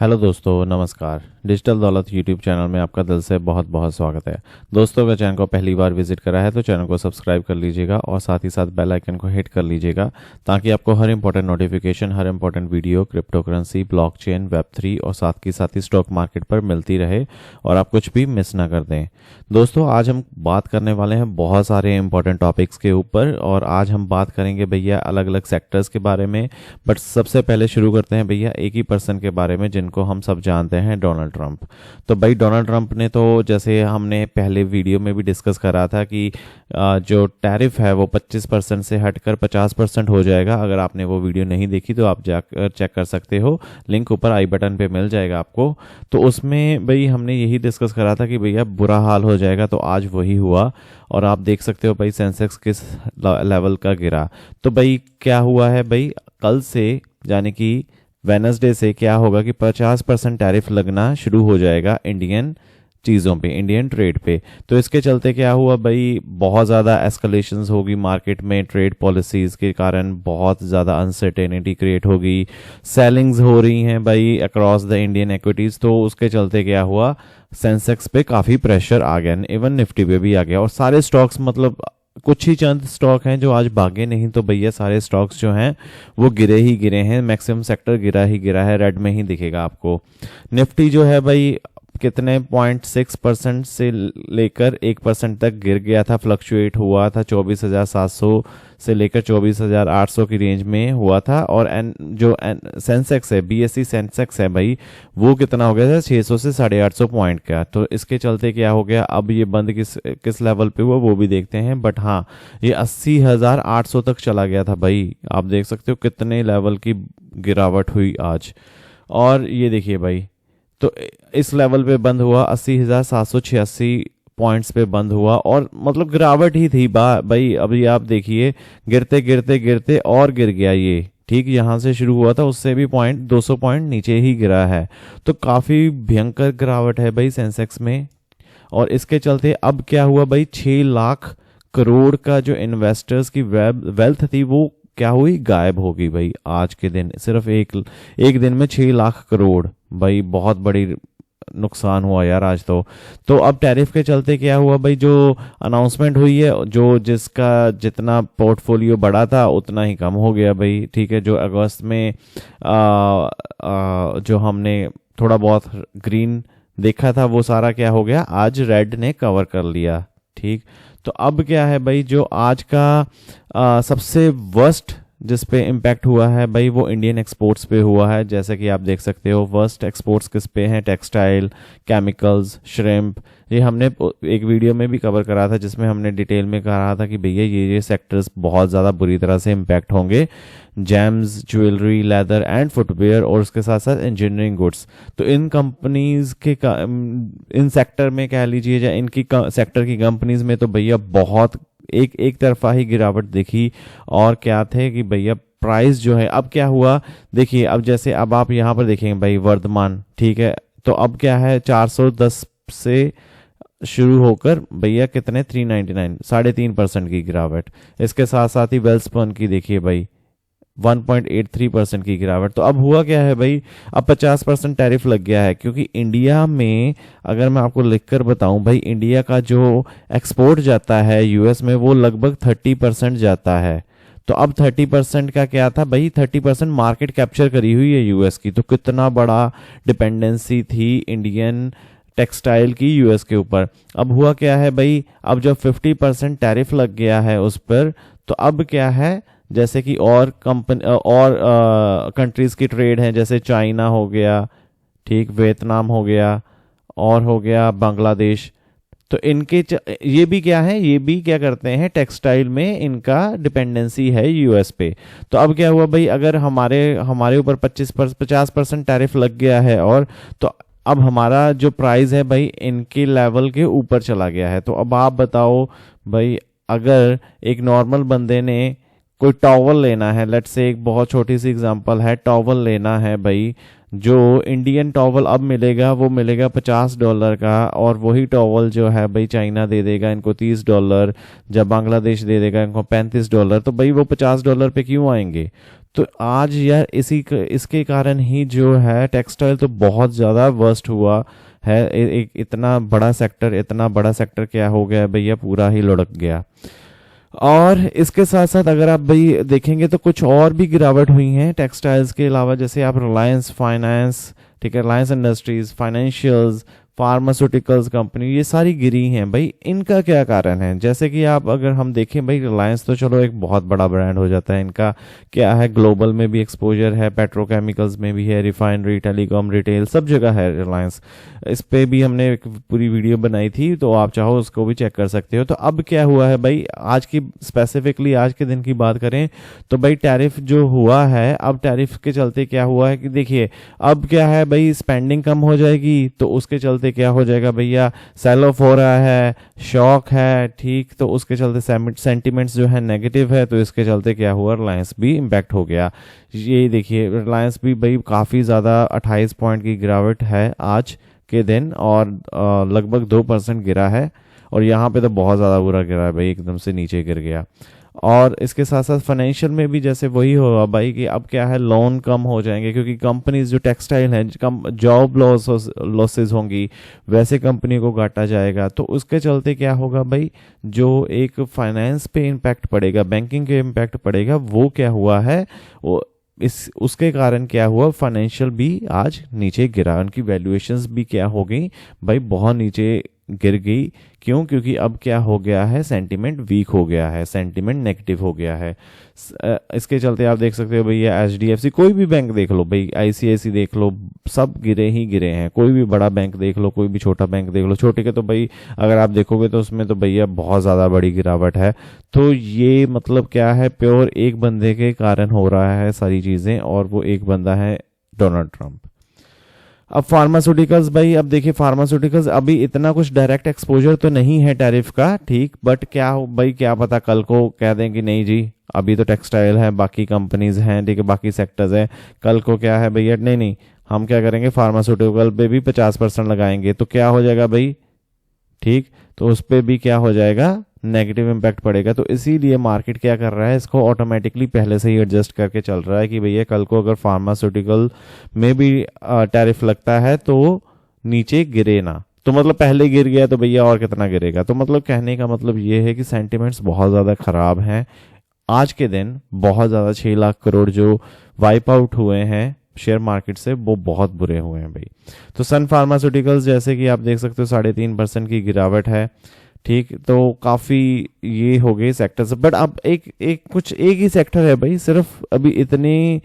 Hello दोस्तों, नमस्कार। Digital दौलत यूट्यूब चैनल में आपका दिल से बहुत बहुत स्वागत है। दोस्तों, अगर चैनल को पहली बार विजिट करा है तो चैनल को सब्सक्राइब कर लीजिएगा और साथ ही साथ बेल आइकन को हिट कर लीजिएगा ताकि आपको हर इंपॉर्टेंट नोटिफिकेशन, हर important video crypto currency, blockchain, वेब3 और साथ ही स्टॉक मार्केट पर मिलती रहे और आप कुछ भी मिस ना कर दें। दोस्तों, आज हम बात करने वाले हैं बहुत सारे इंपॉर्टेंट टॉपिक्स के ऊपर और आज हम बात करेंगे भैया अलग अलग सेक्टर्स के बारे में। बट सबसे पहले शुरू करते हैं भैया एक ही पर्सन के बारे में जिनको हम सब जानते हैं, डोनाल्ड ट्रंप। तो भाई डोनाल्ड ट्रंप ने तो जैसे हमने पहले वीडियो में भी डिस्कस करा था कि जो टैरिफ है वो 25% से हटकर 50% हो जाएगा। अगर आपने वो वीडियो नहीं देखी तो आप जाकर चेक कर सकते हो, लिंक ऊपर आई बटन पे मिल जाएगा आपको। तो उसमें भाई हमने यही डिस्कस करा था कि भैया बुरा हाल हो जाएगा, तो आज वही हुआ और आप देख सकते हो भाई सेंसेक्स किस लेवल का गिरा। तो भाई क्या हुआ है भाई, कल से यानी कि वेनसडे से क्या होगा कि 50% टैरिफ लगना शुरू हो जाएगा इंडियन चीज़ों पे, इंडियन ट्रेड पे। तो इसके चलते क्या हुआ भाई, बहुत ज़्यादा एस्केलेशंस होगी मार्केट में। ट्रेड पॉलिसीज़ के कारण बहुत ज़्यादा अनसर्टेनिटी क्रिएट होगी, सेलिंग्स हो रही हैं भाई अक्रॉस द इंडियन इक्विटीज़। तो उसके चलते क्या हुआ, सेंसेक्स पे काफ़ी प्रेशर आ गया, इवन निफ्टी पे भी आ गया और सारे स्टॉक्स, मतलब कुछ ही चंद स्टॉक हैं जो आज भागे नहीं, तो भैया सारे स्टॉक्स जो हैं वो गिरे ही गिरे हैं। मैक्सिमम सेक्टर गिरा ही गिरा है, रेड में ही दिखेगा आपको। निफ्टी जो है भाई कितने 0.6% से लेकर 1% तक गिर गया था, फ्लक्चुएट हुआ था 24,700 से लेकर 24,800 की रेंज में हुआ था। और जो सेंसेक्स है, बीएसई सेंसेक्स है भाई, वो कितना हो गया था 600 से 850 पॉइंट का। तो इसके चलते क्या हो गया, अब ये बंद किस लेवल पे हुआ वो भी देखते हैं। बट हाँ, ये 80,800 तक चला गया था भाई, आप देख सकते हो कितने लेवल की गिरावट हुई आज। और ये देखिए भाई, तो इस लेवल पे बंद हुआ, 80,786 पॉइंट्स पे बंद हुआ और मतलब गिरावट ही थी भाई। अभी आप देखिए गिरते गिरते गिरते और गिर गया ये, ठीक यहाँ से शुरू हुआ था, उससे भी 200 पॉइंट नीचे ही गिरा है। तो काफ़ी भयंकर गिरावट है भाई सेंसेक्स में। और इसके चलते अब क्या हुआ भाई, 6 लाख करोड़ का जो इन्वेस्टर्स की वेल्थ थी वो क्या हुई, गायब होगी भाई आज के दिन। सिर्फ एक दिन में 6 लाख करोड़ भाई, बहुत बड़ी नुकसान हुआ यार आज तो अब टैरिफ के चलते क्या हुआ भाई, जो अनाउंसमेंट हुई है, जो जिसका जितना पोर्टफोलियो बढ़ा था उतना ही कम हो गया भाई। ठीक है, जो अगस्त में जो हमने थोड़ा बहुत ग्रीन देखा था वो सारा क्या हो गया, आज रेड ने कवर कर लिया। ठीक, तो अब क्या है भाई, जो आज का सबसे वर्स्ट जिस पे इम्पैक्ट हुआ है भाई वो इंडियन एक्सपोर्ट्स पे हुआ है। जैसे कि आप देख सकते हो वर्स्ट एक्सपोर्ट्स किस पे हैं, टेक्सटाइल, केमिकल्स, श्रिम्प। ये हमने एक वीडियो में भी कवर करा था जिसमें हमने डिटेल में कहा था कि भैया ये सेक्टर्स बहुत ज़्यादा बुरी तरह से इम्पैक्ट होंगे। James, jewellery, leather and footwear और उसके साथ साथ इंजीनियरिंग गुड्स। तो इन कंपनीज के इन सेक्टर में कह लीजिए या इनकी सेक्टर की कंपनीज में तो भैया बहुत एक तरफा ही गिरावट दिखी। और क्या थे कि भैया प्राइस जो है, अब क्या हुआ देखिए, अब जैसे अब आप यहाँ पर देखेंगे भाई वर्धमान, ठीक है, तो अब क्या है 410 से शुरू होकर भैया कितने 399, 3.5% की गिरावट। इसके साथ साथ ही वेल्सपन की देखिए भाई 1.83% की गिरावट। तो अब हुआ क्या है भाई, अब 50% टैरिफ लग गया है, क्योंकि इंडिया में अगर मैं आपको लिखकर बताऊं भाई, इंडिया का जो एक्सपोर्ट जाता है यूएस में वो लगभग 30% जाता है। तो अब 30% का क्या था भाई, 30% मार्केट कैप्चर करी हुई है यूएस की। तो कितना बड़ा डिपेंडेंसी थी इंडियन टेक्सटाइल की यूएस के ऊपर। अब हुआ क्या है भाई, अब जब 50% टैरिफ लग गया है उस पर, तो अब क्या है, जैसे कि और कंट्रीज की ट्रेड है, जैसे चाइना हो गया, ठीक, वियतनाम हो गया और हो गया बांग्लादेश। तो इनके ये भी क्या है, ये भी क्या करते हैं, टेक्सटाइल में इनका डिपेंडेंसी है यूएस पे। तो अब क्या हुआ भाई, अगर हमारे ऊपर 50% टैरिफ लग गया है और तो अब हमारा जो प्राइस है भाई इनके लेवल के ऊपर चला गया है। तो अब आप बताओ भाई, अगर एक नॉर्मल बंदे ने कोई टॉवल लेना है, लेट्स से एक बहुत छोटी सी एग्जांपल है, टॉवल लेना है भाई, जो इंडियन टॉवल अब मिलेगा वो मिलेगा $50 का, और वही टॉवल जो है भाई चाइना दे देगा इनको $30, जब बांग्लादेश दे देगा इनको $35। तो भाई वो $50 पे क्यों आएंगे। तो आज यार इसके कारण ही जो है टेक्सटाइल तो बहुत ज़्यादा वर्स्ट हुआ है। एक इतना बड़ा सेक्टर क्या हो गया भैया, पूरा ही लुढ़क गया। और इसके साथ साथ अगर आप भाई देखेंगे तो कुछ और भी गिरावट हुई हैं टेक्सटाइल्स के अलावा, जैसे आप रिलायंस फाइनेंस, ठीक है, Reliance industries, financials, pharmaceuticals company, ये सारी गिरी हैं भाई। इनका क्या कारण है? जैसे कि आप अगर हम देखें भाई, रिलायंस तो चलो एक बहुत बड़ा ब्रांड हो जाता है, इनका क्या है, ग्लोबल में भी एक्सपोजर है, पेट्रोकेमिकल्स में भी है, रिफाइनरी, टेलीकॉम, रिटेल, सब जगह है रिलायंस। इस पे भी हमने एक पूरी वीडियो बनाई थी, तो आप चाहो उसको भी चेक कर सकते हो। तो अब क्या हुआ है भाई, आज की स्पेसिफिकली आज के दिन की बात करें तो भाई टैरिफ जो हुआ है, अब टैरिफ के चलते क्या हुआ है कि देखिए अब क्या है भाई, स्पेंडिंग कम हो जाएगी, तो उसके चलते क्या हो जाएगा भैया, सेल ऑफ हो रहा है, शॉक है, ठीक, तो उसके चलते सेंटिमेंट्स जो है नेगेटिव है, तो इसके चलते क्या हुआ, रिलायंस भी इम्पैक्ट हो गया। ये देखिए रिलायंस भी भाई काफ़ी ज़्यादा 28 पॉइंट की गिरावट है आज के दिन, और लगभग 2% गिरा है। और यहाँ पे तो बहुत ज़्यादा बुरा गिरा है भाई, एकदम से नीचे गिर गया। और इसके साथ साथ फाइनेंशियल में भी जैसे वही होगा भाई कि अब क्या है, लोन कम हो जाएंगे, क्योंकि कंपनीज जो टेक्सटाइल हैं, कम जॉब लॉसेस होंगी, वैसे कंपनी को काटा जाएगा। तो उसके चलते क्या होगा भाई, जो एक फाइनेंस पे इम्पैक्ट पड़ेगा, बैंकिंग के इम्पैक्ट पड़ेगा, वो क्या हुआ है, वो उसके कारण क्या हुआ, फाइनेंशियल भी आज नीचे गिरा, उनकी वैल्यूएशंस भी क्या हो गई भाई, बहुत नीचे गिर गई। क्यों? क्योंकि अब क्या हो गया है, सेंटीमेंट वीक हो गया है, सेंटीमेंट नेगेटिव हो गया है। इसके चलते आप देख सकते हो भैया, एचडीएफसी, कोई भी बैंक देख लो भाई, आईसीआईसी देख लो, सब गिरे ही गिरे हैं। कोई भी बड़ा बैंक देख लो, कोई भी छोटा बैंक देख लो, छोटे के तो भाई अगर आप देखोगे तो उसमें तो भैया बहुत ज़्यादा बड़ी गिरावट है। तो ये मतलब क्या है, प्योर एक बंदे के कारण हो रहा है सारी चीज़ें, और वो एक बंदा है डोनाल्ड ट्रंप। अब फार्मास्यूटिकल्स भाई, अब देखिए फार्मास्यूटिकल्स अभी इतना कुछ डायरेक्ट एक्सपोजर तो नहीं है टैरिफ का, ठीक, बट क्या भाई, क्या पता कल को कह दें कि नहीं जी, अभी तो टेक्सटाइल है, बाकी कंपनीज हैं, ठीक है, बाकी सेक्टर्स हैं, कल को क्या है भैया, नहीं नहीं हम क्या करेंगे, फार्मास्यूटिकल पे भी 50% लगाएंगे, तो क्या हो जाएगा भाई, ठीक, तो उस पर भी क्या हो जाएगा, नेगेटिव इम्पैक्ट पड़ेगा। तो इसीलिए मार्केट क्या कर रहा है, इसको ऑटोमेटिकली पहले से ही एडजस्ट करके चल रहा है कि भैया कल को अगर फार्मास्यूटिकल में भी टैरिफ लगता है तो नीचे गिरे ना। तो मतलब पहले गिर गया तो भैया और कितना गिरेगा। तो मतलब कहने का मतलब ये है कि सेंटिमेंट्स बहुत ज़्यादा ख़राब हैं। आज के दिन बहुत ज़्यादा 6 लाख करोड़ जो वाइप आउट हुए हैं शेयर मार्केट से, वो बहुत बुरे हुए हैं भाई। तो सन फार्मास्यूटिकल्स जैसे कि आप देख सकते हो 3.5% की गिरावट है, ठीक, तो काफ़ी ये हो गई सेक्टर से। बट अब एक ही सेक्टर है भाई, सिर्फ अभी इतनी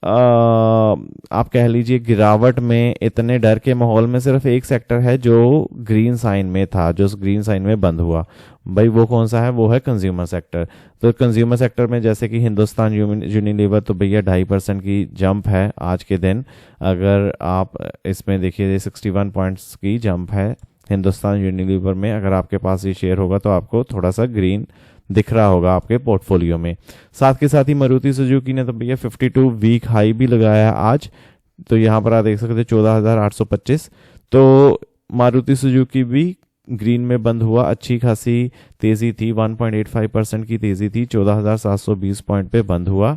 आप कह लीजिए गिरावट में, इतने डर के माहौल में सिर्फ एक सेक्टर है जो ग्रीन साइन में था, जो ग्रीन साइन में बंद हुआ भाई, वो कौन सा है, वो है कंज्यूमर सेक्टर। तो कंज्यूमर सेक्टर में जैसे कि हिंदुस्तान यूनिलीवर, तो भैया 2.5% की जंप है आज के दिन। अगर आप इसमें देखिए 61 पॉइंट्स की जंप है हिंदुस्तान यूनिलीवर में। अगर आपके पास ये शेयर होगा तो आपको थोड़ा सा ग्रीन दिख रहा होगा आपके पोर्टफोलियो में। साथ के साथ ही मारुति सुजुकी ने तो भैया 52 वीक हाई भी लगाया आज, तो यहाँ पर आप देख सकते हैं 14,825। तो मारुति सुजुकी भी ग्रीन में बंद हुआ, अच्छी खासी तेजी थी, 1.85% की तेजी थी, 14,720 पॉइंट पे बंद हुआ।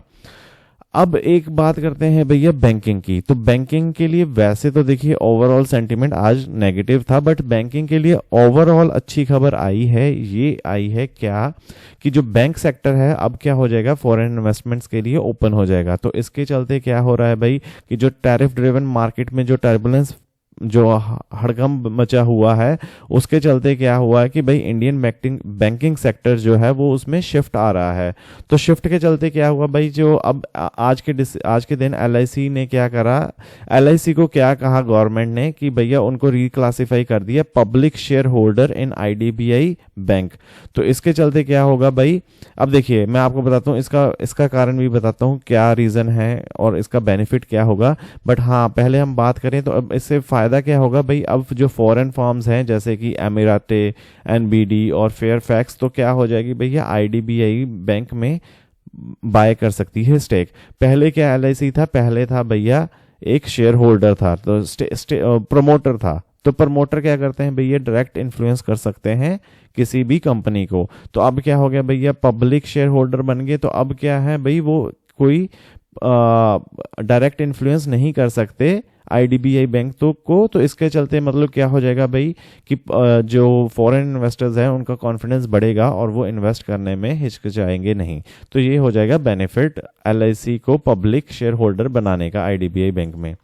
अब एक बात करते हैं भैया बैंकिंग की। तो बैंकिंग के लिए वैसे तो देखिए ओवरऑल सेंटीमेंट आज नेगेटिव था, बट बैंकिंग के लिए ओवरऑल अच्छी खबर आई है। ये आई है क्या कि जो बैंक सेक्टर है अब क्या हो जाएगा, फॉरेन इन्वेस्टमेंट्स के लिए ओपन हो जाएगा। तो इसके चलते क्या हो रहा है भाई कि जो टैरिफ ड्रिवन मार्केट में जो टर्बुलेंस, जो हड़कंप मचा हुआ है, उसके चलते क्या हुआ है कि भाई इंडियन बैंकिंग सेक्टर जो है वो उसमें शिफ्ट आ रहा है। तो शिफ्ट के चलते क्या हुआ भाई, जो अब आज के दिन एलआईसी ने क्या करा, एलआईसी को क्या कहा गवर्नमेंट ने कि भैया उनको रिक्लासिफाई कर दिया public share holder in IDBI bank. तो इसके चलते क्या होगा भाई, अब देखिए मैं आपको बताता हूँ, इसका कारण भी बताता हूँ क्या रीज़न है और इसका बेनिफिट क्या होगा। बट हाँ, पहले हम बात करें तो अब इससे फ़ायदा क्या होगा भाई, अब जो फॉरेन फर्म्स हैं जैसे कि एमिराटे, एनबीडी और फेयरफैक्स, तो क्या हो जाएगी भैया आईडीबीआई बैंक में बाय कर सकती है स्टेक। पहले क्या एलआईसी था, पहले था भैया एक शेयर होल्डर था, तो प्रमोटर था। तो प्रमोटर क्या करते हैं भैया, डायरेक्ट इन्फ्लुएंस कर सकते हैं किसी भी कंपनी को। तो अब क्या हो गया भैया, पब्लिक शेयर होल्डर बन गए। तो अब क्या है भाई, वो कोई डायरेक्ट इन्फ्लुएंस नहीं कर सकते आईडीबीआई बैंक तो इसके चलते मतलब क्या हो जाएगा भाई कि जो फॉरेन इन्वेस्टर्स हैं उनका कॉन्फिडेंस बढ़ेगा और वो इन्वेस्ट करने में हिचकिचाएंगे नहीं। तो ये हो जाएगा बेनिफिट एलआईसी को पब्लिक शेयर होल्डर बनाने का आईडीबीआई बैंक में।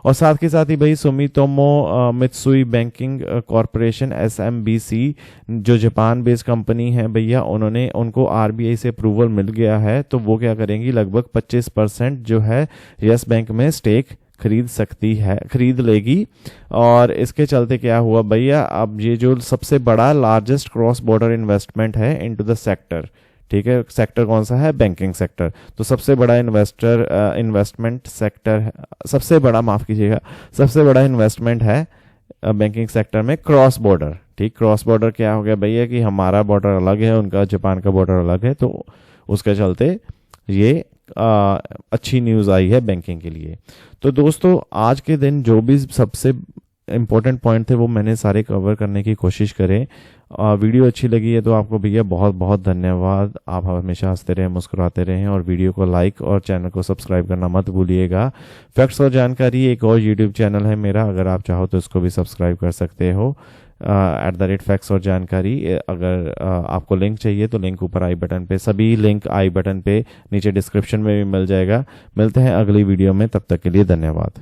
और साथ के साथ ही भाई Sumitomo Mitsui banking corporation SMBC जो जापान बेस्ड कंपनी है भैया, उनको आरबीआई से अप्रूवल मिल गया है। तो वो क्या करेंगी, लगभग 25% जो है यस बैंक में स्टेक खरीद लेगी। और इसके चलते क्या हुआ भैया, अब ये जो सबसे बड़ा लार्जेस्ट क्रॉस बॉर्डर इन्वेस्टमेंट है इनटू द सेक्टर, ठीक है, सेक्टर कौन सा है, बैंकिंग सेक्टर। तो सबसे बड़ा इन्वेस्टमेंट सेक्टर, सबसे बड़ा माफ कीजिएगा, सबसे बड़ा इन्वेस्टमेंट है बैंकिंग सेक्टर में क्रॉस बॉर्डर। ठीक, क्रॉस बॉर्डर क्या हो गया भैया कि हमारा बॉर्डर अलग है, उनका जापान का बॉर्डर अलग है, तो उसके चलते ये अच्छी न्यूज़ आई है बैंकिंग के लिए। तो दोस्तों आज के दिन जो भी सबसे इम्पोर्टेंट पॉइंट थे वो मैंने सारे कवर करने की कोशिश करें। वीडियो अच्छी लगी है तो आपको भैया बहुत बहुत धन्यवाद। आप हमेशा हंसते रहें, मुस्कुराते रहें और वीडियो को लाइक और चैनल को सब्सक्राइब करना मत भूलिएगा। फैक्ट्स और जानकारी एक और यूट्यूब चैनल है मेरा, अगर आप चाहो तो इसको भी सब्सक्राइब कर सकते हो @फैक्ट्स और जानकारी। अगर आपको लिंक चाहिए तो लिंक ऊपर आई बटन पे, सभी लिंक आई बटन पे नीचे डिस्क्रिप्शन में भी मिल जाएगा। मिलते हैं अगली वीडियो में, तब तक के लिए धन्यवाद।